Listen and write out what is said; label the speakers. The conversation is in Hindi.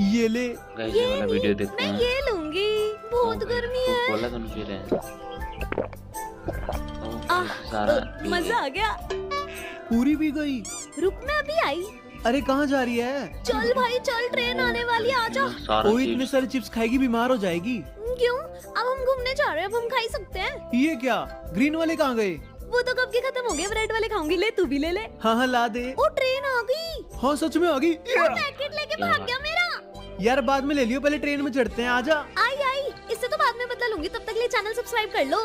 Speaker 1: ये ले।
Speaker 2: गाइस ये वाला वीडियो देखते
Speaker 3: मैं
Speaker 2: हैं।
Speaker 3: ये लूंगी, बहुत गर्मी है।
Speaker 2: बोला तो नहीं पी रहे हैं। सारा पी
Speaker 3: मजा आ गया।
Speaker 1: पूरी भी गई।
Speaker 3: रुक, मैं अभी आई।
Speaker 1: अरे कहाँ जा रही है?
Speaker 3: चल भाई चल, ट्रेन आने वाली है, आजा।
Speaker 2: सारा
Speaker 1: ओ इतने सारे चिप्स खाएगी, बीमार हो जाएगी।
Speaker 3: क्यों? अब हम घूमने जा रहे हैं, अब हम खा ही सकते हैं।
Speaker 1: ये क्या, ग्रीन वाले कहाँ गए?
Speaker 3: वो तो कब के खत्म हो गए, रेड वाले खाऊंगी। ले तू भी ले ले।
Speaker 1: हाँ हाँ ला दे।
Speaker 3: ओ ट्रेन आ गई।
Speaker 1: हाँ सच में आ गई।
Speaker 3: पैकेट लेके भाग गया मेरा।
Speaker 1: यार बाद में ले लियो, पहले ट्रेन में चढ़ते हैं, आजा।
Speaker 3: आई इससे तो बाद में बदला लूंगी, तब तक के लिए चैनल सब्सक्राइब कर लो।